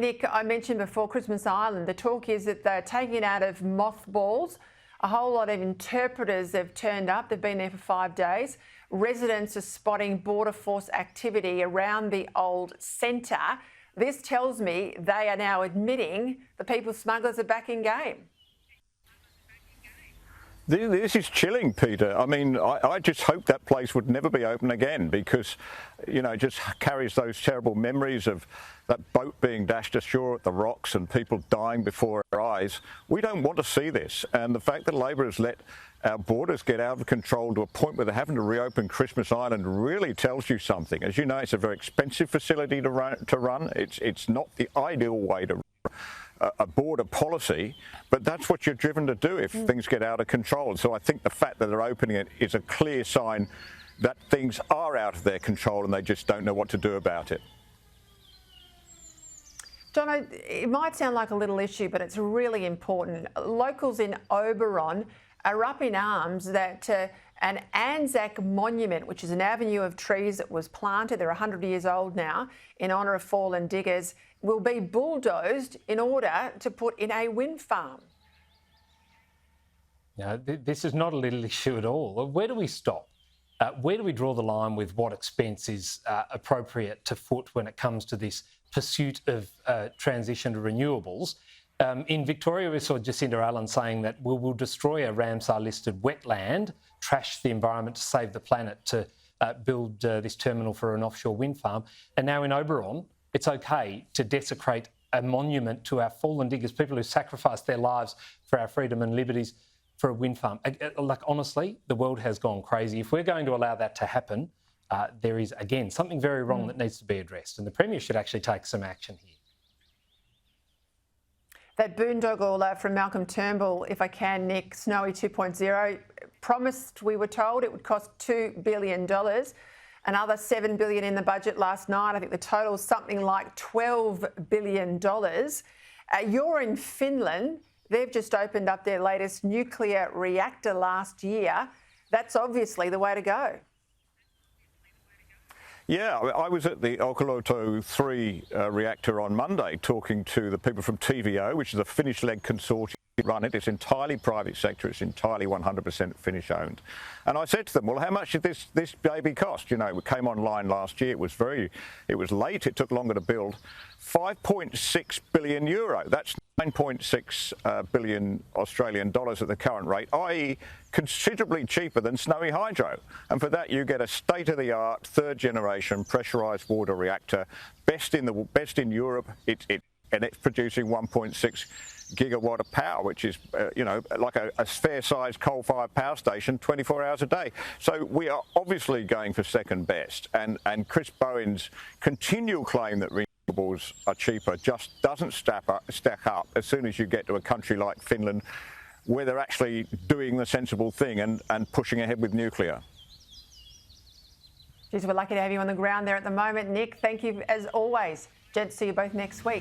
Nick, I mentioned before Christmas Island, the talk is that they're taking it out of mothballs. A whole lot of interpreters have turned up. They've been there for 5 days. Residents are spotting border force activity around the old centre. This tells me they are now admitting the people smugglers are back in game. This is chilling, Peter. I mean, I just hope that place would never be open again because, you know, it just carries those terrible memories of that boat being dashed ashore at the rocks and people dying before our eyes. We don't want to see this. And the fact that Labor has let our borders get out of control to a point where they're having to reopen Christmas Island really tells you something. As you know, it's a very expensive facility to run. It's not the ideal way to run a border policy, but that's what you're driven to do if things get out of control. So I think the fact that they're opening it is a clear sign that things are out of their control and they just don't know what to do about it. Jono, it might sound like a little issue, but it's really important. Locals in Oberon are up in arms that an Anzac monument, which is an avenue of trees that was planted, they're 100 years old now, in honour of fallen diggers, will be bulldozed in order to put in a wind farm. No, this is not a little issue at all. Where do we stop? Where do we draw the line with what expense is appropriate to foot when it comes to this pursuit of transition to renewables? In Victoria, we saw Jacinda Allen saying that we will destroy a Ramsar-listed wetland, trash the environment to save the planet to build this terminal for an offshore wind farm. And now in Oberon, it's okay to desecrate a monument to our fallen diggers, people who sacrificed their lives for our freedom and liberties for a wind farm. Like, honestly, the world has gone crazy. If we're going to allow that to happen, there is, again, something very wrong that needs to be addressed. And the Premier should actually take some action here. That boondoggle from Malcolm Turnbull, if I can, Nick, Snowy 2.0, promised, we were told, it would cost $2 billion. Another $7 billion in the budget last night. I think the total is something like $12 billion. You're in Finland. They've just opened up their latest nuclear reactor last year. That's obviously the way to go. Yeah, I was at the Olkiluoto 3 reactor on Monday talking to the people from TVO, which is a Finnish-led consortium that run it. It's entirely private sector. It's entirely 100% Finnish-owned. And I said to them, well, how much did this baby cost? You know, it came online last year. It was late. It took longer to build. 5.6 billion euro. That's 9.6 billion Australian dollars at the current rate, i.e. considerably cheaper than Snowy Hydro. And for that, you get a state-of-the-art, third-generation pressurised water reactor, best in Europe. And it's producing 1.6 gigawatt of power, which is, you know, like a fair-sized coal-fired power station 24 hours a day. So we are obviously going for second best. And Chris Bowen's continual claim that renewables are cheaper just doesn't stack up as soon as you get to a country like Finland, where they're actually doing the sensible thing and pushing ahead with nuclear. Geez, we're lucky to have you on the ground there at the moment. Nick, thank you as always. Gents, see you both next week.